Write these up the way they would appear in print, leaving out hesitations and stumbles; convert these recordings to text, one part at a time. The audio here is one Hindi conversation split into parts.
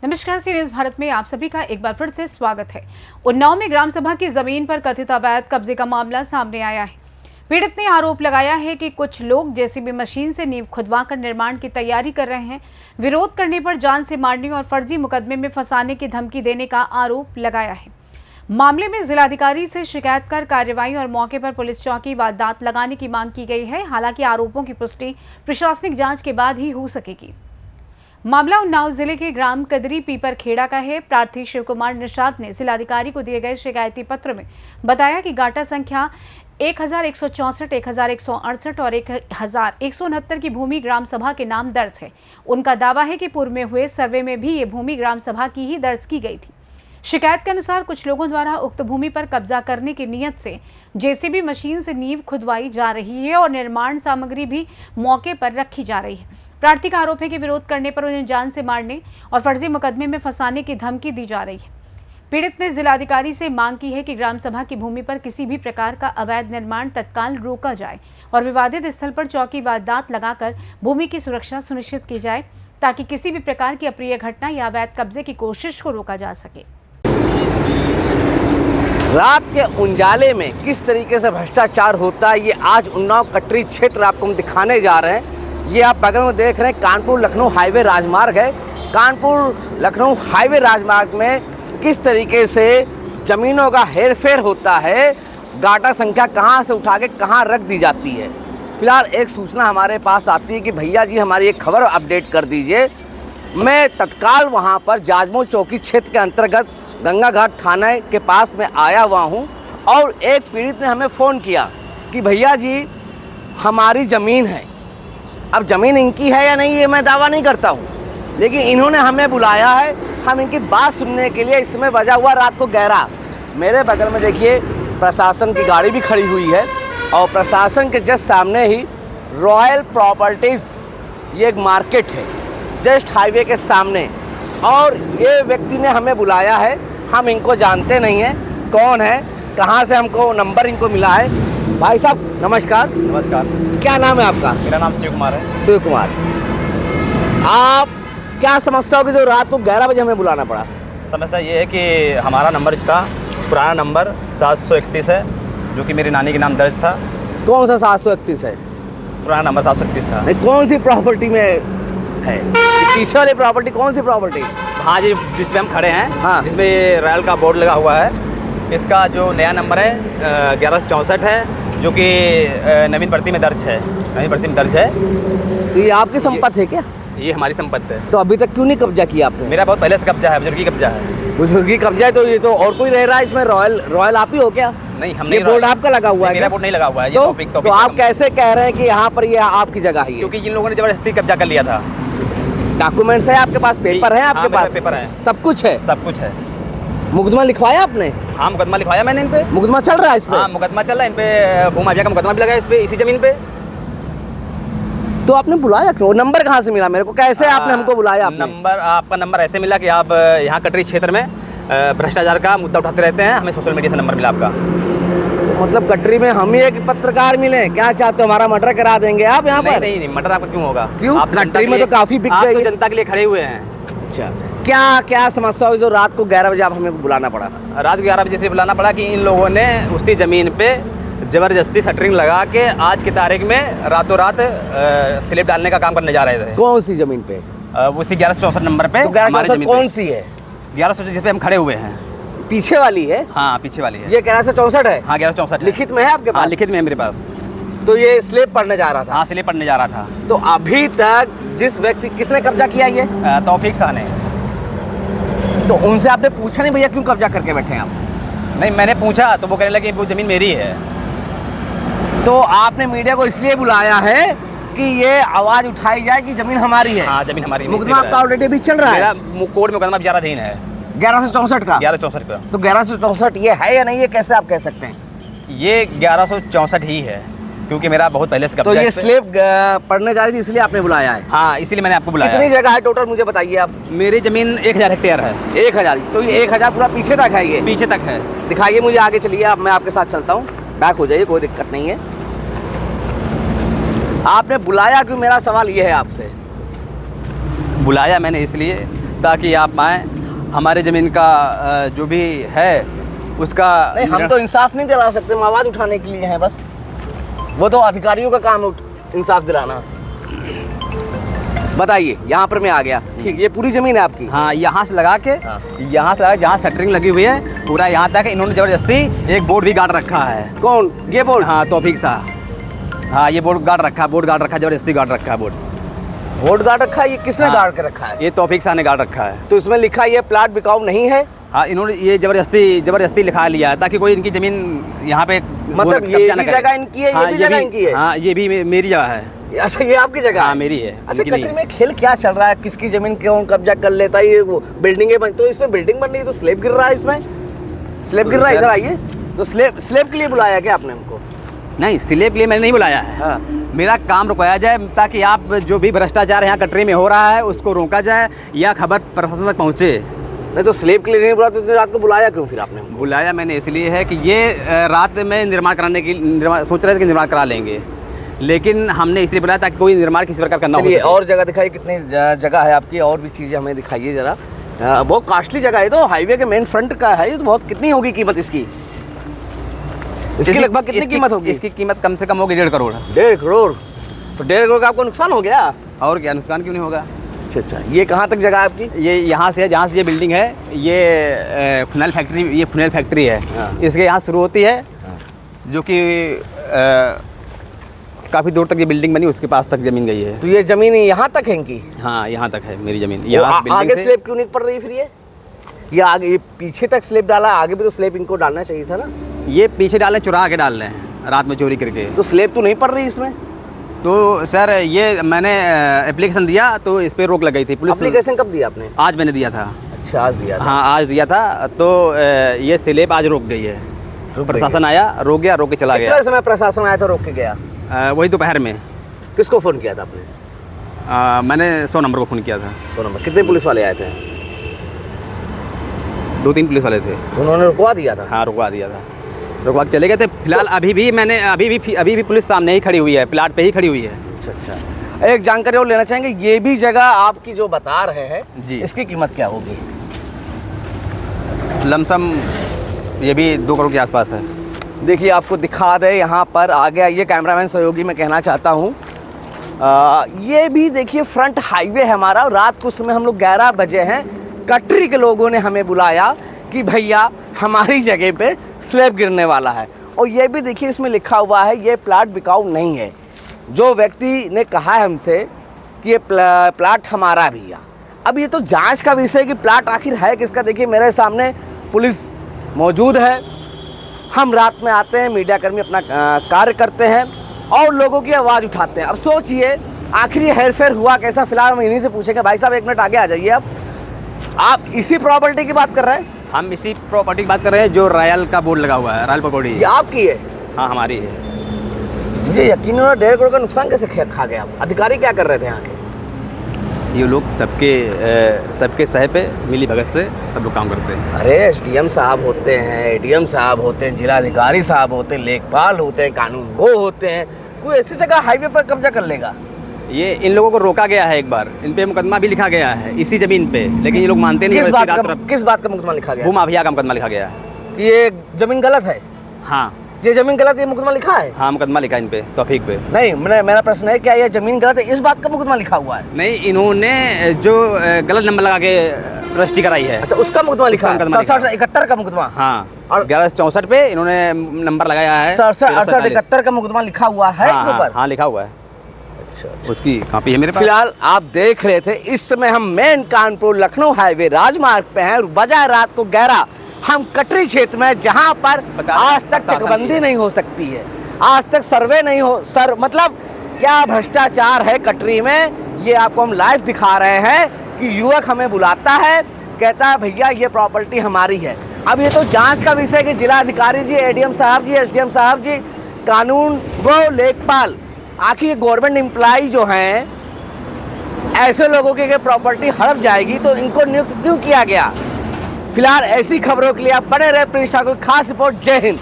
नमस्कार, सी न्यूज़ भारत में आप सभी का एक बार फिर से स्वागत है। उन्नाव में ग्राम सभा की जमीन पर कथित अवैध कब्जे का मामला सामने आया है। पीड़ित ने आरोप लगाया है कि कुछ लोग जेसीबी मशीन से नींव खुदवाकर निर्माण की तैयारी कर रहे हैं। विरोध करने पर जान से मारने और फर्जी मुकदमे में फंसाने की धमकी देने का आरोप लगाया है। मामले में जिलाधिकारी से शिकायत कर कार्रवाई और मौके पर पुलिस चौकी व दांत लगाने की मांग की गई है। हालांकि आरोपों की पुष्टि प्रशासनिक जांच के बाद ही हो सकेगी। मामला उन्नाव जिले के ग्राम कदरी पीपर खेड़ा का है। प्रार्थी शिव कुमार निषाद ने जिलाधिकारी को दिए गए शिकायती पत्र में बताया कि गाटा संख्या 1164, 1168 और 1169 की भूमि ग्राम सभा के नाम दर्ज है। उनका दावा है कि पूर्व में हुए सर्वे में भी ये भूमि ग्राम सभा की ही दर्ज की गई थी। शिकायत के अनुसार कुछ लोगों द्वारा उक्त भूमि पर कब्जा करने की नीयत से जेसीबी मशीन से नींव खुदवाई जा रही है और निर्माण सामग्री भी मौके पर रखी जा रही है। प्रार्थी का आरोप है कि विरोध करने पर उन्हें जान से मारने और फर्जी मुकदमे में फंसाने की धमकी दी जा रही है। पीड़ित ने जिलाधिकारी से मांग की है कि ग्राम सभा की भूमि पर किसी भी प्रकार का अवैध निर्माण तत्काल रोका जाए और विवादित स्थल पर चौकी व दांत लगाकर भूमि की सुरक्षा सुनिश्चित की जाए, ताकि किसी भी प्रकार की अप्रिय घटना या अवैध कब्जे की कोशिश को रोका जा सके। रात के उजाले में किस तरीके से भ्रष्टाचार होता है, ये आज उन्नाव कटरी क्षेत्र आपको हम दिखाने जा रहे हैं। ये आप बगल में देख रहे हैं कानपुर लखनऊ हाईवे राजमार्ग है। कानपुर लखनऊ हाईवे राजमार्ग में किस तरीके से ज़मीनों का हेरफेर होता है, गाटा संख्या कहाँ से उठा के कहाँ रख दी जाती है। फिलहाल एक सूचना हमारे पास आती है कि भैया जी हमारी एक खबर अपडेट कर दीजिए। मैं तत्काल वहाँ पर जाजमऊ चौकी क्षेत्र के अंतर्गत गंगा घाट थाने के पास में आया हुआ हूँ और एक पीड़ित ने हमें फ़ोन किया कि भैया जी हमारी ज़मीन है। अब ज़मीन इनकी है या नहीं ये मैं दावा नहीं करता हूँ, लेकिन इन्होंने हमें बुलाया है। हम इनकी बात सुनने के लिए इसमें बजा हुआ रात को 11। मेरे बगल में देखिए प्रशासन की गाड़ी भी खड़ी हुई है और प्रशासन के जस्ट सामने ही रॉयल प्रॉपर्टीज़ ये एक मार्केट है जस्ट हाईवे के सामने, और ये व्यक्ति ने हमें बुलाया है। हम इनको जानते नहीं हैं कौन है, कहाँ से हमको नंबर इनको मिला है। भाई साहब नमस्कार। नमस्कार। क्या नाम है आपका? मेरा नाम शिव कुमार है। शिव कुमार, आप क्या समस्या होगी जो रात को 11 बजे हमें बुलाना पड़ा? समस्या ये है कि हमारा नंबर जो था पुराना नंबर 731 है, जो कि मेरी नानी के नाम दर्ज था। कौन सा 731 है? पुराना नंबर 731 था। नहीं, कौन सी प्रॉपर्टी में है? पीछे वाली प्रॉपर्टी कौन सी प्रॉपर्टी? हाँ जी, जिसमें हम खड़े हैं, हाँ। जिसमें रॉयल का बोर्ड लगा हुआ है। इसका जो नया नंबर है 1164 है, जो कि नवीन भर्ती में दर्ज है। नवीन भर्ती में दर्ज है। तो ये आपकी संपत्ति है क्या? ये हमारी संपत्ति है। तो अभी तक क्यों नहीं कब्जा किया आपने? मेरा बहुत पहले से कब्जा है, बुजुर्गी कब्जा है। बुजुर्गी कब्जा है तो ये तो और कोई रह रहा है इसमें? रॉयल आप ही हो क्या? नहीं, हम ये नहीं। बोर्ड आपका लगा हुआ है? मेरा बोर्ड नहीं लगा हुआ है। तो आप कैसे कह रहे हैं कि यहाँ पर ये आपकी जगह है? क्योंकि इन लोगों ने ज़बरदस्ती कब्जा कर लिया था। डॉक्यूमेंट्स है आपके पास? पेपर है आपके पास? पेपर है, सब कुछ है? सब कुछ है। मुकदमा लिखवाया आपने? हाँ, मुकदमा लिखवाया मैंने इन पे। मुकदमा चल रहा है इस पे? हाँ, मुकदमा चल रहा है इन पे। भूमि माफिया का मुकदमा भी लगा है इस पे, इसी जमीन पे। तो आपने बुलाया क्यों? नंबर कहाँ से मिला मेरे को? कैसे आपने हमको बुलाया? नंबर आपका नंबर ऐसे मिला कि आप यहाँ कटरी क्षेत्र में भ्रष्टाचार का मुद्दा उठाते रहते हैं, हमें सोशल मीडिया से नंबर मिला आपका। तो मतलब कटरी में हम ही एक पत्रकार मिले? क्या चाहते हो, हमारा मर्डर करा देंगे आप यहाँ पर? नहीं, मर्डर आपका क्यों होगा? क्यों? आप कटरी में तो काफी बिक गई है। जनता के लिए खड़े हुए हैं। अच्छा, क्या समस्या हुई जो रात को 11 बजे आप हमें बुलाना पड़ा? रात को 11 बजे से बुलाना पड़ा कि इन लोगों ने उसी ज़मीन पे ज़बरदस्ती शटरिंग लगा के आज की तारीख में रातों रात स्लिप डालने का काम करने जा रहे थे। कौन सी ज़मीन पे? उसी 1164 नंबर पे। तो 1164 कौन सी है? 1164 जिस पे हम खड़े हुए हैं। पीछे वाली है? हाँ, पीछे वाली है। ये 1164 है? हाँ, 1164 लिखित में है आपके पास? हाँ, लिखित में है मेरे पास। तो ये स्लेब पढ़ने जा रहा था? हाँ, स्लिप पढ़ने जा रहा था। तो अभी तक जिस व्यक्ति, किसने कब्जा किया ये? तौफीक शाह ने। तो उनसे आपने पूछा नहीं भैया क्यों कब्जा करके बैठे हैं आप? नहीं, मैंने पूछा तो वो कहने लगे वो ज़मीन मेरी है। तो आपने मीडिया को इसलिए बुलाया है कि ये आवाज़ उठाई जाए कि ज़मीन हमारी है? हाँ, ज़मीन हमारी है। मुकदमा आपका ऑलरेडी भी चल रहा है? मेरा कोर्ट में मुकदमा विचाराधीन है 1164 का। 1164 का। तो 1164 ये है या नहीं, ये कैसे आप कह सकते हैं? ये 1164 ही है, क्योंकि मेरा बहुत पहले से तो कब्जा ये है इस पे। स्लेब पढ़ने जा रही थी इसलिए आपने बुलाया है? हाँ, इसीलिए मैंने आपको बुलाया। कितनी जगह है टोटल मुझे बताइए आप? मेरी ज़मीन 1000 हेक्टेयर है। 1000? तो ये 1000 पूरा पीछे तक है? ये पीछे तक है। दिखाइए मुझे, आगे चलिए आप, मैं आपके साथ चलता हूँ। बैक हो जाइए, कोई दिक्कत नहीं है। आपने बुलाया क्यों, मेरा सवाल ये है आपसे। बुलाया मैंने इसलिए ताकि आप आएँ, हमारे ज़मीन का जो भी है उसका नहीं, हम तो इंसाफ नहीं दिला सकते, हम आवाज़ उठाने के लिए हैं बस। वो तो अधिकारियों का काम है इंसाफ दिलाना। बताइए, यहाँ पर मैं आ गया, ठीक, ये पूरी ज़मीन है आपकी? हाँ, यहाँ से लगा के हाँ। यहाँ से लगा, जहाँ शटरिंग लगी हुई है पूरा यहाँ तक इन्होंने ज़बरदस्ती एक बोर्ड भी गाड़ रखा है। कौन, ये बोर्ड? हाँ, तौफीक साहब, हाँ ये बोर्ड गाड़ रखा है, बोर्ड गाड़ रखा है, ज़बरदस्ती गाड़ रखा है बोर्ड। बोर्ड गाड़ रखा है? ये किसने हाँ। गाड़ के रखा है? ये तौफीक साहब ने गाड़ रखा है। तो इसमें लिखा है ये प्लाट बिकाऊ नहीं है? हाँ, इन्होंने ये ज़बरदस्ती लिखा लिया है ताकि कोई इनकी ज़मीन यहाँ पे मतलब ये भी जगह इनकी है, ये भी जगह इनकी है? हाँ, ये भी मेरी जगह है। अच्छा, ये आपकी जगह हाँ, है? मेरी है। अच्छा, इनकी नहीं कटरी है। में खेल क्या चल रहा है, किसकी जमीन कौन कब्जा कर लेता है? ये वो बिल्डिंगें बन, तो इसमें बिल्डिंग बन रही है तो स्लैब गिर रहा है, इसमें स्लैब गिर रहा है। इधर आइए। तो स्लैब के लिए बुलाया क्या आपने हमको? नहीं, स्लैब के लिए मैंने नहीं बुलाया है। हाँ। मेरा काम रुकवाया जाए ताकि आप जो भी भ्रष्टाचार यहाँ कटरे में हो रहा है उसको रोका जाए या खबर प्रशासन तक पहुँचे। नहीं तो स्लैब के लिए नहीं बुलाया तो इतनी रात को बुलाया क्यों फिर आपने? बुलाया मैंने इसलिए है कि ये रात में निर्माण कराने की सोच रहे थे कि निर्माण करा लेंगे, लेकिन हमने इसलिए बुलाया ताकि कोई निर्माण किसी प्रकार का ना हो चलिए, सके। और जगह दिखाइए, कितनी जगह है आपकी, और भी चीज़ें हमें दिखाइए ज़रा। बहुत कॉस्टली जगह है, तो हाईवे के मेन फ्रंट का है ये, तो बहुत, कितनी होगी कीमत इसकी? इसकी लगभग कितनी कीमत होगी? इसकी कीमत कम से कम होगी 1.5 करोड़। 1.5 करोड़? तो 1.5 करोड़ का आपको नुकसान हो गया? और क्या, नुकसान क्यों नहीं होगा। अच्छा अच्छा, ये कहाँ तक जगह है आपकी? ये यहाँ से है, जहाँ से ये बिल्डिंग है, ये फिनाइल फैक्ट्री, ये फिनाइल फैक्ट्री है। हाँ। इसके यहाँ शुरू होती है, जो कि काफ़ी दूर तक ये बिल्डिंग बनी, उसके पास तक ज़मीन गई है। तो ये ज़मीन यहाँ तक है इनकी? हाँ, यहाँ तक है मेरी ज़मीन। वो यहाँ बिल्डिंग आगे से- स्लैब क्यों नहीं पड़ रही फिर ये आगे, ये पीछे तक स्लैब डाला, आगे भी तो स्लैब इनको डालना चाहिए था ना? ये पीछे डाले, चुरा के डाल रहे हैं रात में चोरी करके। तो स्लैब तो नहीं पड़ रही इसमें? तो सर, ये मैंने एप्लीकेशन दिया तो इस पर रोक लग गई थी पुलिस। एप्लीकेशन कब दिया आपने? आज मैंने दिया था। अच्छा, आज दिया था। हाँ, आज दिया था, तो ये स्लैब आज रोक गई है। प्रशासन आया, रोक गया, रोक के चला कितना गया। समय प्रशासन आया था, रोक के गया? वही दोपहर में। किसको फ़ोन किया था आपने? मैंने 100 नंबर को फ़ोन किया था। 100 नंबर। कितने पुलिस वाले आए थे? 2-3 पुलिस वाले थे। उन्होंने रुकवा दिया था? हाँ, रुकवा दिया था, रुकवा के चले गए थे। फिलहाल अभी भी पुलिस सामने ही खड़ी हुई है, प्लाट पे ही खड़ी हुई है। अच्छा अच्छा, एक जानकारी और लेना चाहेंगे, ये भी जगह आपकी जो बता रहे हैं जी, इसकी कीमत क्या होगी? लमसम ये भी 2 करोड़ के आसपास है। देखिए, आपको दिखा दे, यहाँ पर आगे आइए, कैमरामैन सहयोगी मैं कहना चाहता हूँ, ये भी देखिए फ्रंट हाईवे है हमारा, और रात को समय हम लोग 11 बजे हैं, कटरी के लोगों ने हमें बुलाया कि भैया हमारी जगह पे स्लैब गिरने वाला है। और ये भी देखिए, इसमें लिखा हुआ है ये प्लाट बिकाऊ नहीं है। जो व्यक्ति ने कहा है हमसे कि ये प्लाट हमारा भैया, अब ये तो जांच का विषय कि प्लाट आखिर है किसका। देखिए, मेरे सामने पुलिस मौजूद है, हम रात में आते हैं, मीडियाकर्मी अपना कार्य करते हैं और लोगों की आवाज़ उठाते हैं। अब सोचिए आखिर ये हेरफेर हुआ कैसा। फिलहाल हम इन्हीं से पूछेंगे। भाई साहब, 1 मिनट आगे आ जाइए। आप इसी प्रॉपर्टी की बात कर रहे हैं? हम इसी प्रॉपर्टी की बात कर रहे हैं जो रॉयल का बोर्ड लगा हुआ है, रॉयल प्रॉपर्टी। ये आपकी है? हाँ, हमारी है। मुझे यकीन हो रहा, 1.5 करोड़ का नुकसान कैसे खा गया? अधिकारी क्या कर रहे थे यहाँ के? ये लोग सबके सह पे मिली भगत से सब लोग काम करते हैं। अरे, एसडीएम साहब होते हैं, एडीएम साहब होते हैं, जिलाधिकारी साहब होते हैं, लेखपाल होते हैं, कानून गो होते हैं। कोई ऐसी जगह हाईवे पर कब्जा कर लेगा? ये इन लोगों को रोका गया है, एक बार इन पे मुकदमा भी लिखा गया है इसी जमीन पे, लेकिन ये लोग मानते नहीं। किस बात का मुकदमा लिखा गया? भूमाफिया का मुकदमा लिखा गया है। ये जमीन गलत है? हाँ, ये जमीन गलत, ये मुकदमा लिखा है? हाँ, मुकदमा लिखा इन पे, तौफीक पे। नहीं, मेरा प्रश्न है, क्या ये जमीन गलत है, इस बात का मुकदमा लिखा हुआ है? नहीं, इन्होंने जो गलत नंबर लगा के रजिस्ट्री कराई है। अच्छा, उसका मुकदमा लिखा है? मुकदमा लिखा है। 67-71 का मुकदमा? हाँ, और और 1164 पे इन्होंने नंबर लगाया है। 67-68-71 का मुकदमा लिखा हुआ है हाँ, इनके ऊपर? हाँ, लिखा हुआ है। अच्छा, उसकी कॉपी है मेरे पास। फिलहाल आप देख रहे थे, इस समय हम मेन कानपुर लखनऊ हाईवे राजमार्ग पे हैं, और बजाय रात को 11 हम कटरी क्षेत्र में, जहां पर आज तक चकबंदी नहीं हो सकती है, आज तक सर्वे नहीं हो मतलब क्या भ्रष्टाचार है कटरी में, ये आपको हम लाइव दिखा रहे हैं कि युवक हमें बुलाता है, कहता है भैया ये प्रॉपर्टी हमारी है। अब ये तो जांच का विषय कि जिलाधिकारी जी, एडीएम साहब जी, एसडीएम साहब जी, कानून वो लेखपाल, आखिर ये गवर्नमेंट एम्प्लॉय जो हैं, ऐसे लोगों की प्रॉपर्टी हड़प जाएगी तो इनको नियुक्त क्यों किया गया? फिलहाल ऐसी खबरों के लिए आप बने रहे प्रिंस ठाकुर, खास रिपोर्ट। जय हिंद।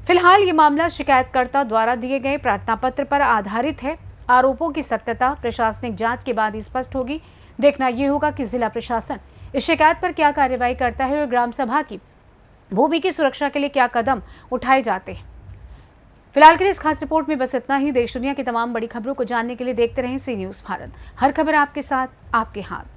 फिलहाल ये मामला शिकायतकर्ता द्वारा दिए गए प्रार्थना पत्र पर आधारित है आरोपों की सत्यता प्रशासनिक जांच के बाद ही स्पष्ट होगी। देखना ये होगा कि जिला प्रशासन इस शिकायत पर क्या कार्रवाई करता है और ग्राम सभा की भूमि की सुरक्षा के लिए क्या कदम उठाए जाते हैं। फिलहाल के लिए इस खास रिपोर्ट में बस इतना ही। देश दुनिया की तमाम बड़ी खबरों को जानने के लिए देखते रहें सी न्यूज़ भारत। हर खबर आपके साथ, आपके हाथ।